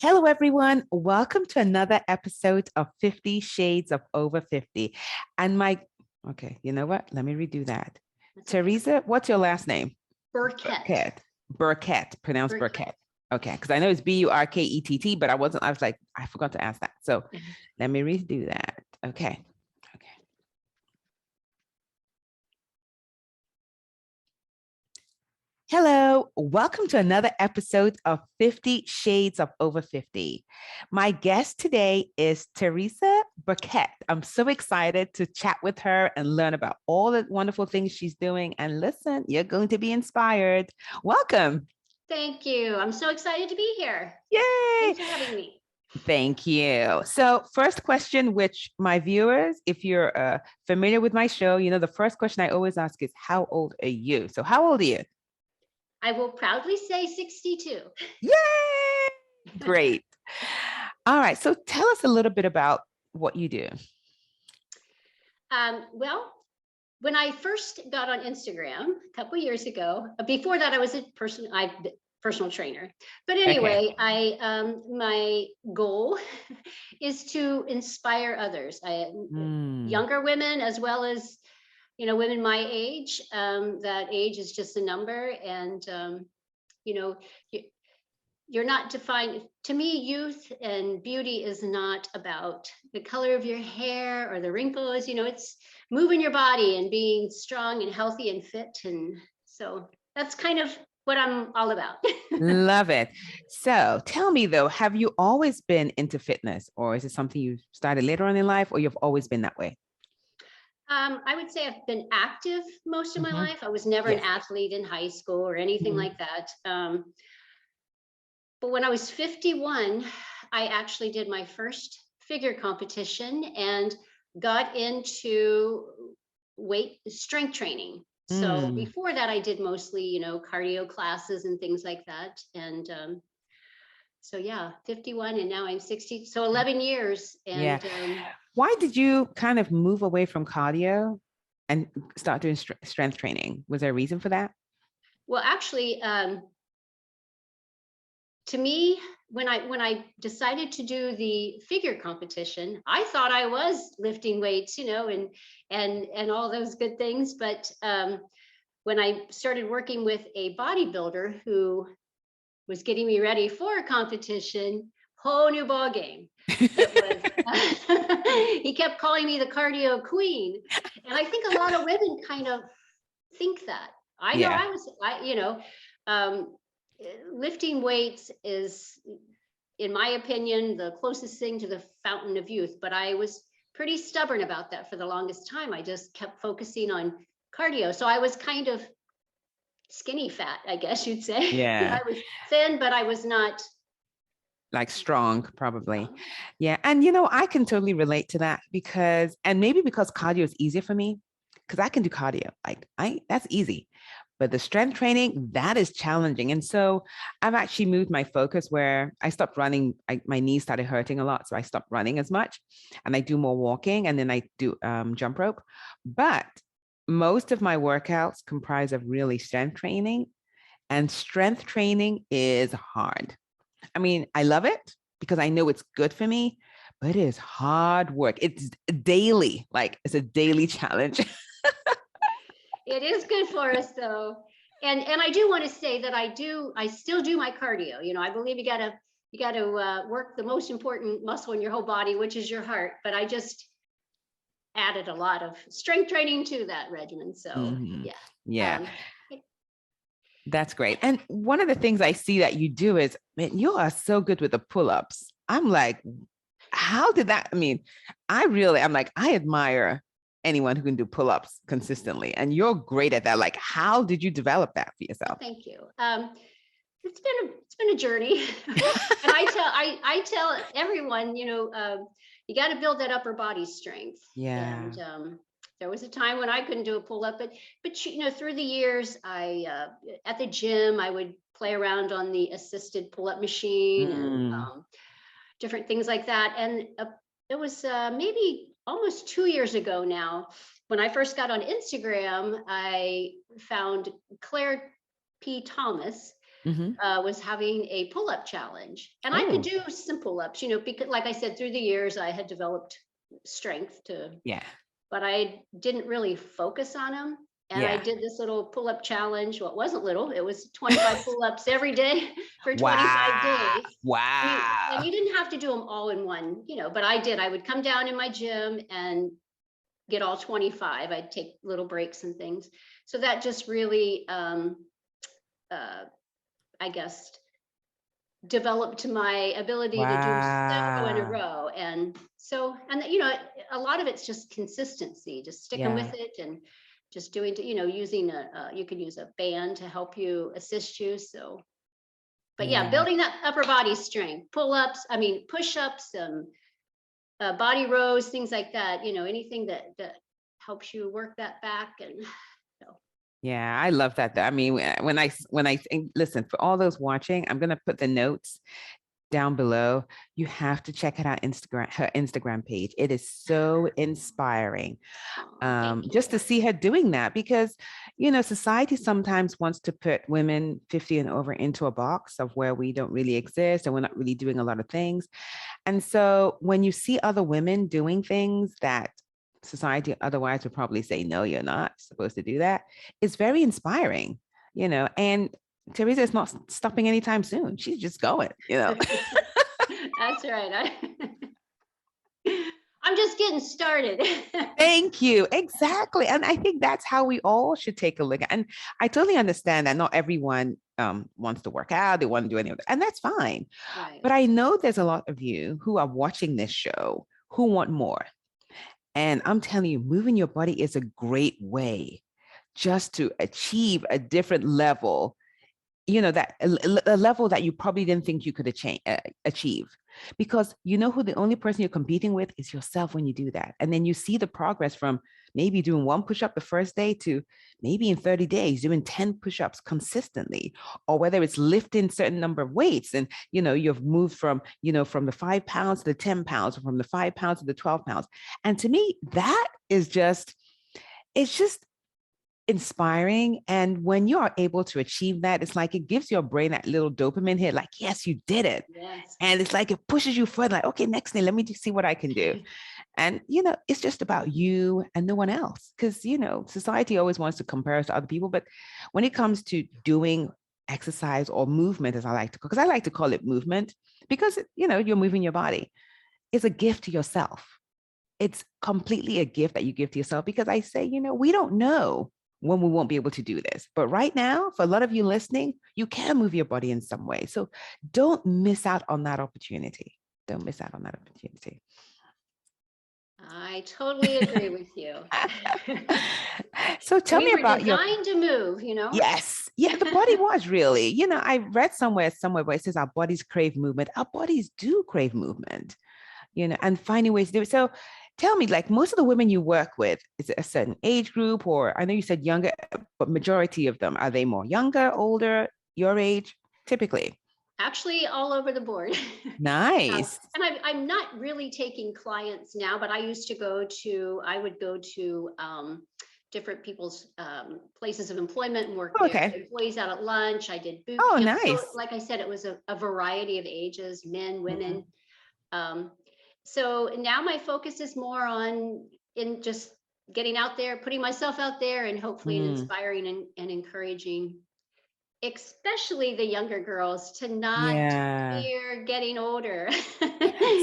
Hello, everyone. Welcome to another episode of 50 Shades of Over 50. And okay, you know what? Let me redo that. That's okay. Teresa, what's your last name? Burkett. Burkett, pronounced Burkett. Okay, because I know it's Burkett, but I was like, I forgot to ask that. So let me redo that. Okay. Hello, welcome to another episode of 50 Shades of Over 50. My guest today is Teresa Burkett. I'm so excited to chat with her and learn about all the wonderful things she's doing. And listen, you're going to be inspired. Welcome. Thank you. I'm so excited to be here. Yay. Thanks for having me. Thank you. So first question, which my viewers, if you're familiar with my show, you know, the first question I always ask is, how old are you? So how old are you? I will proudly say 62. Yay! Great. All right. So tell us a little bit about what you do. Well, when I first got on Instagram a couple of years ago, before that I was a personal trainer. But anyway, okay. My goal is to inspire others, younger women as well as women my age. That age is just a number, and you're not defined. To me, youth and beauty is not about the color of your hair or the wrinkles. It's moving your body and being strong and healthy and fit. And so that's kind of what I'm all about. Love it. So tell me though, have you always been into fitness, or is it something you started later on in life, or you've always been that way? I would say I've been active most of my life. I was never an athlete in high school or anything like that. But when I was 51, I actually did my first figure competition and got into strength training. So before that, I did mostly, cardio classes and things like that. And so yeah, 51 and now I'm 60. So 11 years. And why did you kind of move away from cardio and start doing strength training? Was there a reason for that? Well, actually, to me, when I decided to do the figure competition, I thought I was lifting weights, and all those good things. But when I started working with a bodybuilder who was getting me ready for a competition, whole new ball game. It was, he kept calling me the cardio queen, and I think a lot of women kind of think that. I know lifting weights is, in my opinion, the closest thing to the fountain of youth, but I was pretty stubborn about that for the longest time. I just kept focusing on cardio. So I was kind of skinny fat, I guess you'd say. Yeah. I was thin, but I was not like strong, probably. Yeah. And I can totally relate to that because cardio is easier for me, because I can do cardio. That's easy. But the strength training, that is challenging. And so I've actually moved my focus where I stopped running. My knees started hurting a lot. So I stopped running as much and I do more walking, and then I do jump rope. But most of my workouts comprise of really strength training, and strength training is hard. I mean, I love it because I know it's good for me, but it is hard work. It's daily, it's a daily challenge. It is good for us though. And I do want to say that I still do my cardio. I believe you gotta work the most important muscle in your whole body, which is your heart. But I just added a lot of strength training to that regimen. So yeah. That's great. And one of the things I see that you do is, man, you are so good with the pull-ups. I'm like, how did that? I mean, I'm like, I admire anyone who can do pull-ups consistently, and you're great at that. Like, how did you develop that for yourself? Thank you. It's been a journey, and I tell everyone, you got to build that upper body strength. Yeah. And there was a time when I couldn't do a pull-up, but through the years, at the gym I would play around on the assisted pull-up machine and different things like that. And it was maybe almost 2 years ago now, when I first got on Instagram, I found Claire P. Thomas, Mhm. was having a pull-up challenge. And I could Oh, do some pull-ups, because like I said, through the years, I had developed strength yeah. but I didn't really focus on them. And I Yeah. did this little pull-up challenge. Well, it wasn't little, it was 25 pull-ups every day for 25 Wow. days. And Wow. you didn't have to do them all in one, but I did. I would come down in my gym and get all 25. I'd take little breaks and things. So that just really, uh, I guess, developed my ability to do several in a Wow. row. And so, and a lot of it's just consistency, just sticking Yeah. with it and just doing, using you can use a band to help you assist you. So, but yeah, Yeah. building that upper body strength, push ups, body rows, things like that, anything that helps you work that back. And so, Yeah, I love that. I mean, when I think, listen, for all those watching, I'm gonna put the notes down below. You have to check out her Instagram page. It is so inspiring. oh, thank you. Just to see her doing that, because society sometimes wants to put women 50 and over into a box of where we don't really exist and we're not really doing a lot of things. And so when you see other women doing things that society otherwise would probably say, no, you're not supposed to do that, it's very inspiring, and Teresa is not stopping anytime soon. She's just going. That's right. I'm just getting started. Thank you. Exactly. And I think that's how we all should take a look at. And I totally understand that not everyone wants to work out, they want to do any of that, and that's fine. Right. But I know there's a lot of you who are watching this show who want more. And I'm telling you, moving your body is a great way just to achieve a different level, that a level that you probably didn't think you could achieve, because who the only person you're competing with is yourself when you do that. And then you see the progress from maybe doing one push-up the first day to maybe in 30 days doing 10 push-ups consistently, or whether it's lifting certain number of weights and you've moved from the 5 pounds to the 10 pounds, or from the 5 pounds to the 12 pounds. And to me, that is just, it's just inspiring. And when you are able to achieve that, it's like it gives your brain that little dopamine hit, like, yes, you did it. Yes. And it's like it pushes you further, like, okay, next thing, let me just see what I can do. And it's just about you and no one else. Because society always wants to compare us to other people. But when it comes to doing exercise or movement, as I like to call, because I like to call it movement, because you're moving your body, it's a gift to yourself. It's completely a gift that you give to yourself, because I say, we don't know when we won't be able to do this. But right now, for a lot of you listening, you can move your body in some way. So don't miss out on that opportunity. Don't miss out on that opportunity. I totally agree with you. So tell We me were about your, designed to move, yes. Yeah, the body was really, I read somewhere where it says our bodies crave movement. Our bodies do crave movement, and finding ways to do it. So tell me, like, most of the women you work with, is it a certain age group, or I know you said younger, but majority of them, are they more younger, older, your age, typically? Actually all over the board. Nice. And I'm not really taking clients now, but I would go to different people's places of employment and work Oh, there. okay. Employees out at lunch. I did boot Oh, camp. So, nice. like I said, it was a variety of ages, men, Mhm. women. Um, so now my focus is more on in just getting out there, putting myself out there, and hopefully Mm, inspiring and encouraging, especially the younger girls, to not yeah. fear getting older.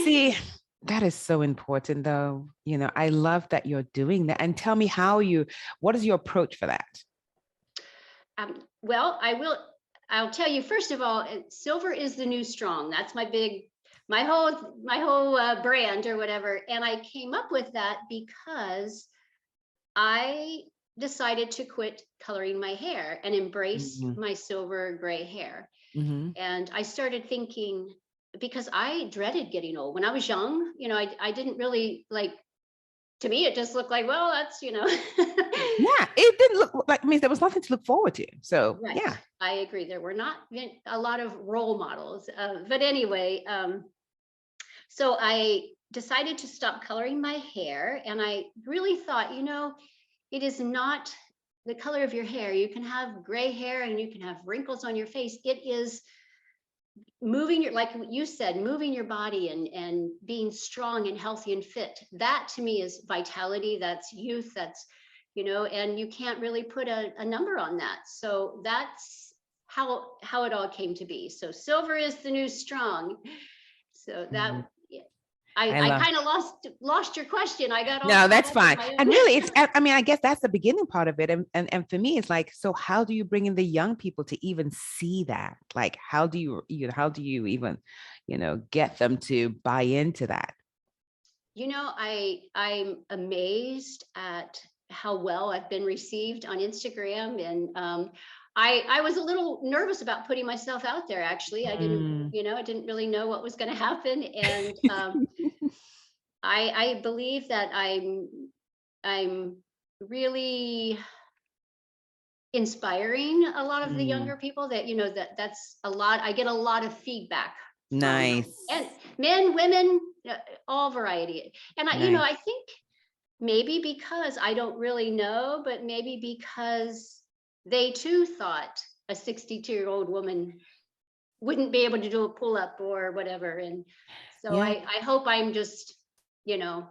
See, that is so important, though. I love that you're doing that. And tell me what is your approach for that? Well, I'll tell you, first of all, silver is the new strong. That's my whole brand or whatever. And I came up with that because I decided to quit coloring my hair and embrace Mhm, my silver gray hair. mhm. And I started thinking, because I dreaded getting old when I was young, I didn't really like, to me, it just looked like, well, that's, Yeah, it didn't look like, I mean, there was nothing to look forward to. So, right. yeah. I agree. There were not a lot of role models. But anyway, so I decided to stop coloring my hair. And I really thought, it is not the color of your hair, you can have gray hair, and you can have wrinkles on your face. It is moving your, like you said, moving your body and being strong and healthy and fit. That to me is vitality, that's youth, that's, you know, and you can't really put a number on that. So that's how it all came to be. So silver is the new strong. So that, Mhm. I I love. kind of lost your question. I got all No, caught that's up in fine. my And own. really, it's, I mean, I guess that's the beginning part of it. And for me, it's like, so how do you bring in the young people to even see that? Like, how do how do you even, get them to buy into that? You know, I'm amazed at how well I've been received on Instagram, and I was a little nervous about putting myself out there. Actually, Mm. I didn't really know what was going to happen, and I believe that I'm really inspiring a lot of the Mm. younger people, that that's a lot. I get a lot of feedback from, Nice. and men, women, all variety. And I Nice. think maybe because I don't really know, but maybe because they too thought a 62-year-old woman wouldn't be able to do a pull up or whatever. And so Yeah. I hope I'm just, you know,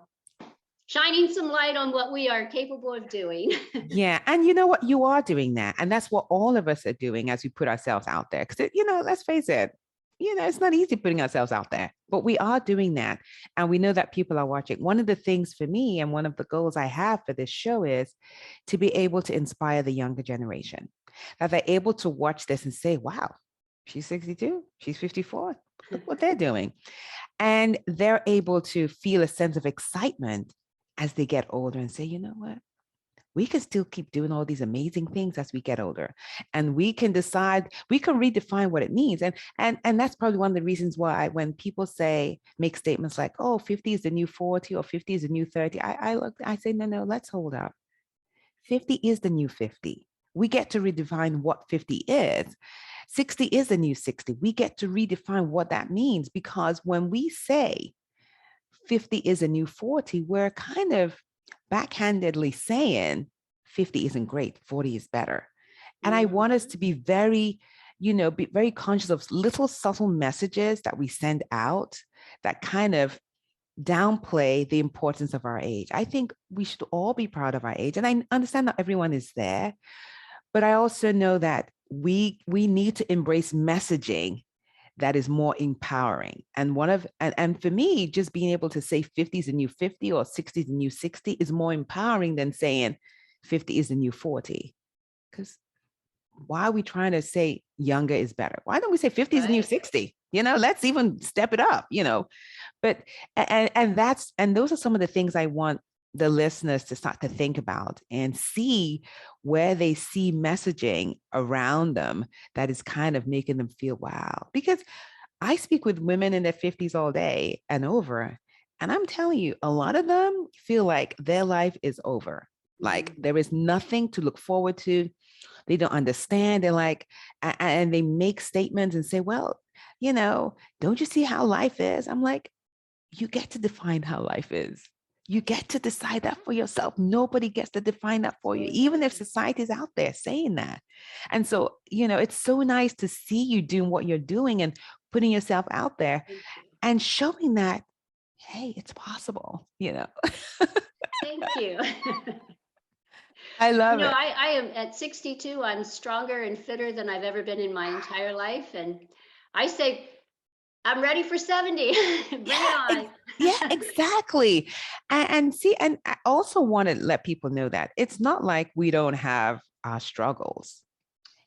shining some light on what we are capable of doing. Yeah. And you know what? You are doing that. And that's what all of us are doing as we put ourselves out there. Because, let's face it, it's not easy putting ourselves out there, but we are doing that. And we know that people are watching. One of the things for me, and one of the goals I have for this show, is to be able to inspire the younger generation, that they're able to watch this and say, wow, she's 62, she's 54. Look what they're doing. And they're able to feel a sense of excitement as they get older and say, you know what? We can still keep doing all these amazing things as we get older, and we can decide, we can redefine what it means. And that's probably one of the reasons why when people make statements like, oh, 50 is the new 40 or 50 is the new 30, I say, no, let's hold up. 50 is the new 50. We get to redefine what 50 is. 60 is the new 60. We get to redefine what that means, because when we say 50 is a new 40, we're kind of backhandedly saying 50 isn't great, 40 is better. And I want us Mhm. to be be very conscious of little subtle messages that we send out that kind of downplay the importance of our age. I think we should all be proud of our age. And I understand that everyone is there, but I also know that we need to embrace messaging that is more empowering. And and for me, just being able to say 50 is the new 50 or 60 is the new 60 is more empowering than saying 50 is the new 40. Because why are we trying to say younger is better? Why don't we say 50 is the new Right. 60? Let's even step it up. But and those are some of the things I want the listeners to start to think about and see where they see messaging around them that is kind of making them feel wow. Because I speak with women in their 50s all day and over, and I'm telling you, a lot of them feel like their life is over. Like Mhm. there is nothing to look forward to. They don't understand. They're like, and they make statements and say, well, don't you see how life is? I'm like, you get to define how life is. You get to decide that for yourself. Nobody gets to define that for you, even if Absolutely. society is out there saying that. And so, it's so nice to see you doing what you're doing and putting yourself out there Thank you. and showing that, hey, it's possible. Thank you. I love it. I am at 62. I'm stronger and fitter than I've ever been in my entire life. And I say, I'm ready for 70. Bring it Yeah, on. yeah, exactly. And see, and I also want to let people know that it's not like we don't have our struggles.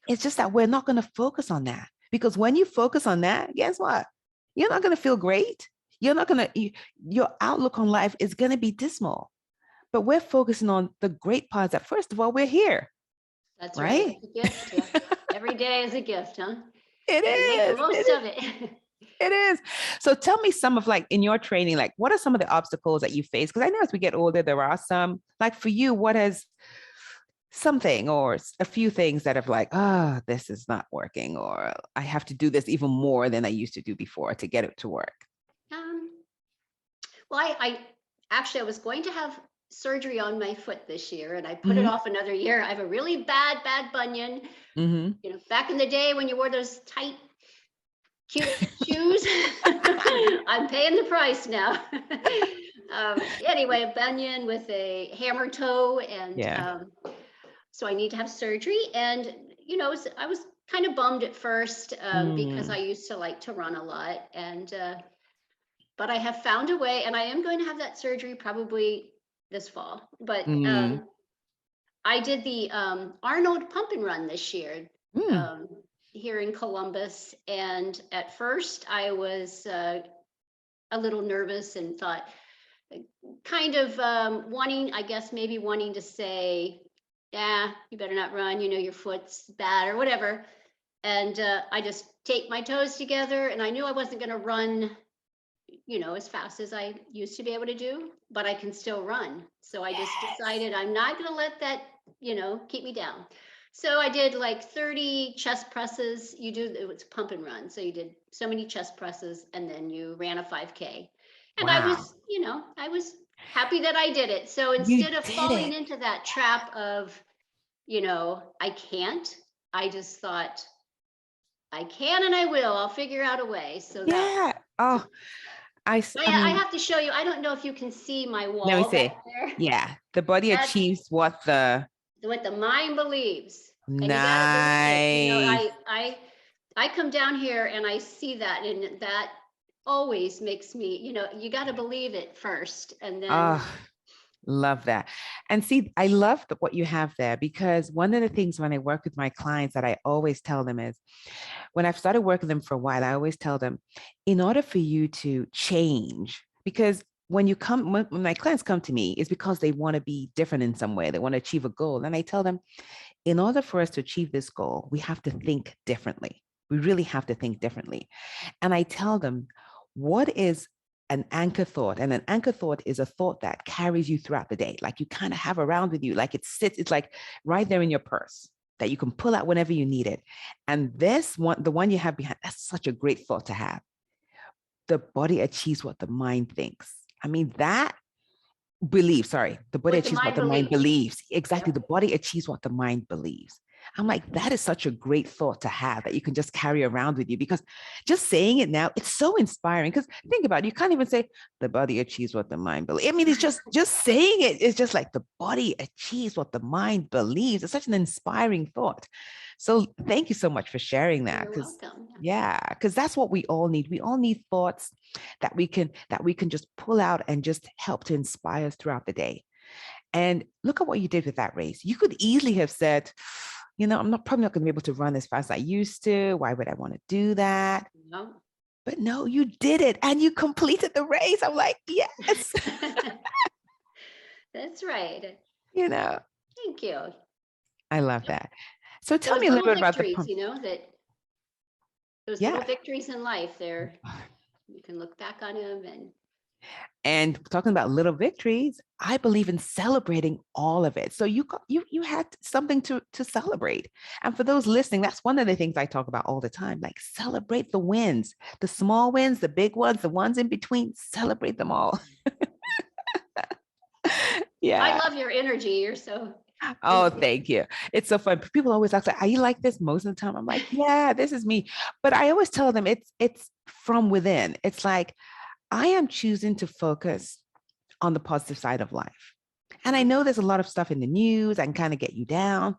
It's just that we're not going to focus on that, because when you focus on that, guess what? You're not going to feel great. You're not going to, your outlook on life is going to be dismal. But we're focusing on the great parts that, first of all, we're here, That's right. right? It's a gift. Yeah. Every day is a gift, huh? It And make the is. It most is. of it. It is. So tell me some of, like, in your training, like what are some of the obstacles that you face? Because I know as we get older, there are some. Like for you, what has something or a few things that have like, this is not working, or I have to do this even more than I used to do before to get it to work? Um, well, I actually I was going to have surgery on my foot this year, and I put it Mm-hmm. off another year. I have a really bad bunion. Mm-hmm. You know, back in the day when you wore those tight, cute shoes, I'm paying the price now. Anyway, a bunion with a hammer toe, and Yeah. so I need to have surgery. And you know, I was kind of bummed at first because I Mm. used to like to run a lot, and but I have found a way, and I am going to have that surgery probably this fall. But Mm. I did the Arnold Pump and Run this year Mm. um, here in Columbus, and at first I was a little nervous and thought, kind of wanting, I guess, maybe wanting to say, yeah, you better not run, you know, your foot's bad or whatever. And I just taped my toes together, and I knew I wasn't going to run, you know, as fast as I used to be able to do, but I can still run. So I just Yes. decided I'm not going to let that, you know, keep me down. So I did like 30 chest presses. You do, it was pump and run. So you did so many chest presses, and then you ran a 5K. And I Wow. was, you know, I was happy that I did it. So You instead of did falling it. into that trap of, you know, I can't, I just thought, I can and I will. I'll figure out a way. So that, Yeah. Oh, I I mean, have to show you. I don't know if you can see my let me wall back see. there. Yeah. The body That's achieves what the what the mind believes, and you got to believe it. You know, nice. I come down here and I see that, and that always makes me. You know, you got to believe it first, and then Oh, love that. And see, I love what you have there because one of the things when I work with my clients that I always tell them is when I've started working with them for a while, I always tell them, in order for you to change, because when you come, when my clients come to me, it's because they want to be different in some way. They want to achieve a goal. And I tell them, in order for us to achieve this goal, we have to think differently. We really have to think differently. And I tell them, what is an anchor thought? And an anchor thought is a thought that carries you throughout the day, like you kind of have around with you, like it sits, it's like right there in your purse that you can pull out whenever you need it. And this one, the one you have behind, that's such a great thought to have. The body achieves what the mind thinks. I mean, that believes, sorry, the body what the achieves what mind the mind believes. believes. Exactly. Yep. The body achieves what the mind believes. I'm like, that is such a great thought to have that you can just carry around with you because just saying it now, it's so inspiring. Because think about it, you can't even say the body achieves what the mind believes. I mean, it's just saying it. It's just like the body achieves what the mind believes. It's such an inspiring thought. So thank you so much for sharing that. You're Because welcome. yeah, because that's what we all need. We all need thoughts that we can just pull out and just help to inspire us throughout the day. And look at what you did with that race. You could easily have said, I'm not probably not going to be able to run as fast as I used to. Why would I want to do that? No. But no, you did it and you completed the race. I'm like, yes, That's right. you know, Thank you. I love Yep. that. So tell Those me a little little bit about the victories, you know, that those yeah. little victories in life, they're you can look back on them and And talking about little victories, I believe in celebrating all of it. So you had something to celebrate. And for those listening, that's one of the things I talk about all the time. Like celebrate the wins, the small wins, the big ones, the ones in between. Celebrate them all. I Yeah. love your energy. You're so Oh, thank you. It's so fun. People always ask, like, "Are you like this most of the time?" I'm like, "Yeah, this is me." But I always tell them it's from within. It's like I am choosing to focus on the positive side of life. And I yeah. know there's a lot of stuff in the news that can kind of get you down.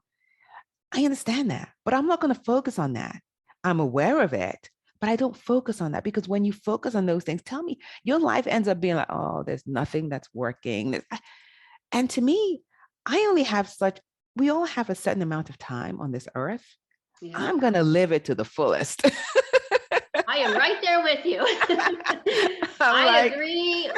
I understand that, but I'm not going to focus on that. I'm aware of it, but I don't focus on that because when you focus on those things, tell me, your life ends up being like, oh, there's nothing that's working. And to me, I only have we all have a certain amount of time on this earth. Yeah. I'm going to live it to the fullest. I am right there with you. I'm I like, agree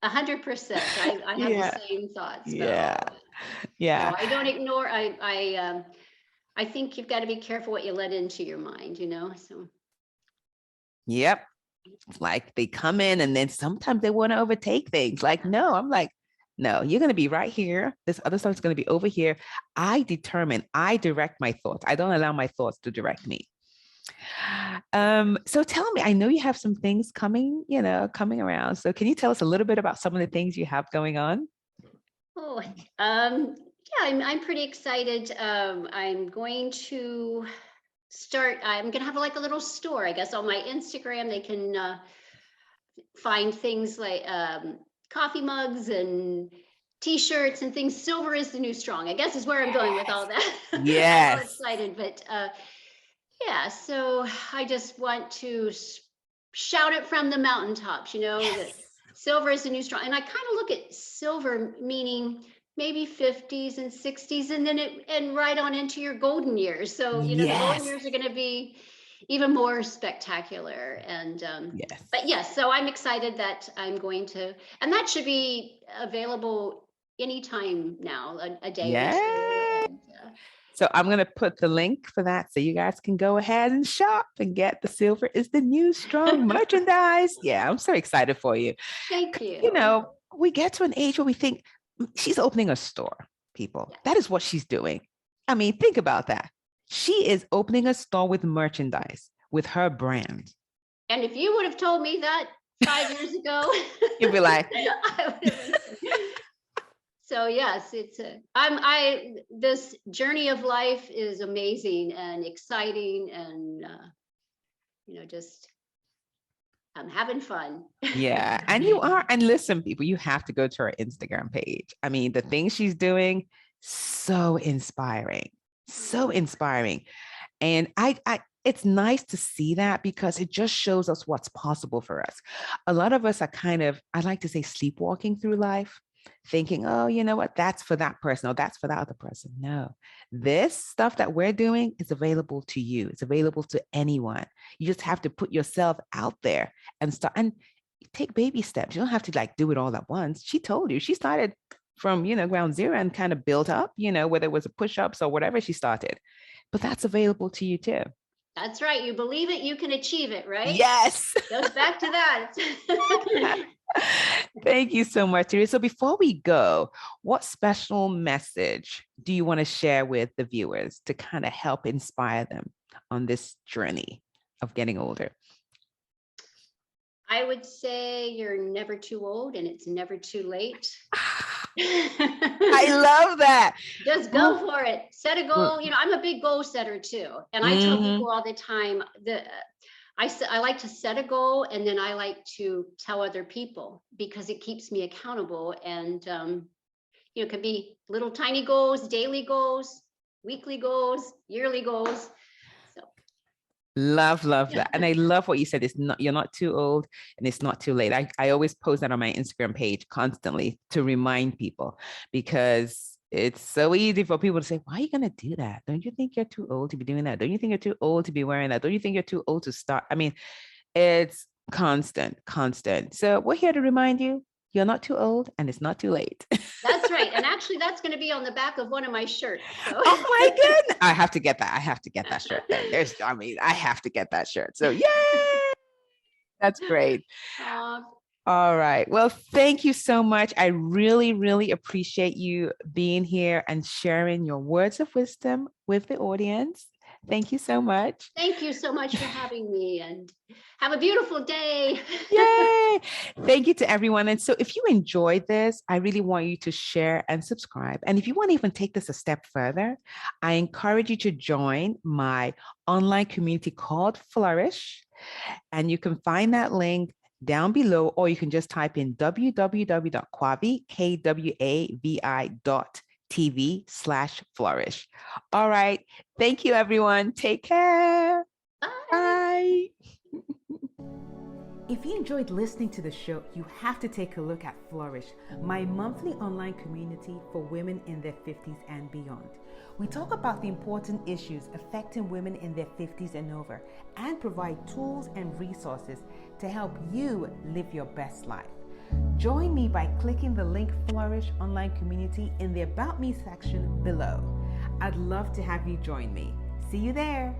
100%. I have the yeah, same thoughts about yeah, all of it. yeah. No, I don't ignore. I think you've got to be careful what you let into your mind, you know. So Yep. Like they come in and then sometimes they want to overtake things. Like, no, I'm like, no, you're going to be right here. This other stuff is going to be over here. I direct my thoughts. I don't allow my thoughts to direct me. So tell me, I know you have some things coming, coming around. So can you tell us a little bit about some of the things you have going on? Oh, yeah, I'm pretty excited. I'm going to I'm going to have like a little store, I guess, on my Instagram. They can find things like coffee mugs and t-shirts and things. Silver is the new strong, I guess, is where I'm going with all that. I'm all Yes. excited, but yeah, so I just want to shout it from the mountaintops, that Yes. silver is the new strong. And I kind of look at silver meaning maybe 50s and 60s, and then and right on into your golden years. So, the golden Yes. years are going to be even more spectacular. And Yes. but yes, so I'm excited that I'm going to, and that should be available anytime now, a day or two. Yes. And So I'm going to put the link for that so you guys can go ahead and shop and get the Silver is the New Strong merchandise. Yeah, I'm so excited for you. thank You you. know, we get to an age where we think she's opening a store, people. Yeah. That is what she's doing. I mean, think about that. She is opening a store with merchandise with her brand. And if you would have told me that 5 years ago, You'd be like, I would have been. So yes, this journey of life is amazing and exciting, and just I'm having fun. yeah. And you are. And listen, people, you have to go to her Instagram page. I mean, the things she's doing, so inspiring. So inspiring. And it's nice to see that because it just shows us what's possible for us. A lot of us are kind of, I like to say, sleepwalking through life, thinking, oh, you know what, that's for that person or that's for that other person. No, this stuff that we're doing is available to you. It's available to anyone. You just have to put yourself out there and start and take baby steps. You don't have to like do it all at once. She told you she started from, ground zero and kind of built up, whether it was a push-ups or whatever she started. But that's available to you too. That's right. You believe it, you can achieve it, right? Yes. Goes back to that. Thank you so much, Teresa. So before we go, what special message do you want to share with the viewers to kind of help inspire them on this journey of getting older? I would say you're never too old and it's never too late. I love that. Just go for it. Set a goal. I'm a big goal setter too. And I tell people all the time that I like to set a goal, and then I like to tell other people because it keeps me accountable. And, it could be little tiny goals, daily goals, weekly goals, yearly goals. Love that. And I love what you said. You're not too old and it's not too late. I always post that on my Instagram page constantly to remind people, because it's so easy for people to say, why are you going to do that? Don't you think you're too old to be doing that? Don't you think you're too old to be wearing that? Don't you think you're too old to start? I mean, it's constant. So we're here to remind you, you're not too old and it's not too late. That's right. And actually, that's going to be on the back of one of my shirts. So. Oh my goodness. I have to get that. I have to get that shirt then. I have to get that shirt. So yay. That's great. All right. Well, thank you so much. I really, really appreciate you being here and sharing your words of wisdom with the audience. Thank you so much. Thank you so much for having me, and have a beautiful day. Yay! Thank you to everyone. And so if you enjoyed this, I really want you to share and subscribe. And if you want to even take this a step further, I encourage you to join my online community called Flourish. And you can find that link down below, or you can just type in www.kwavi.tv/flourish. All right. Thank you, everyone. Take care. Bye. If you enjoyed listening to the show, you have to take a look at Flourish, my monthly online community for women in their 50s and beyond. We talk about the important issues affecting women in their 50s and over, and provide tools and resources to help you live your best life. Join me by clicking the link Flourish Online Community in the About Me section below. I'd love to have you join me. See you there.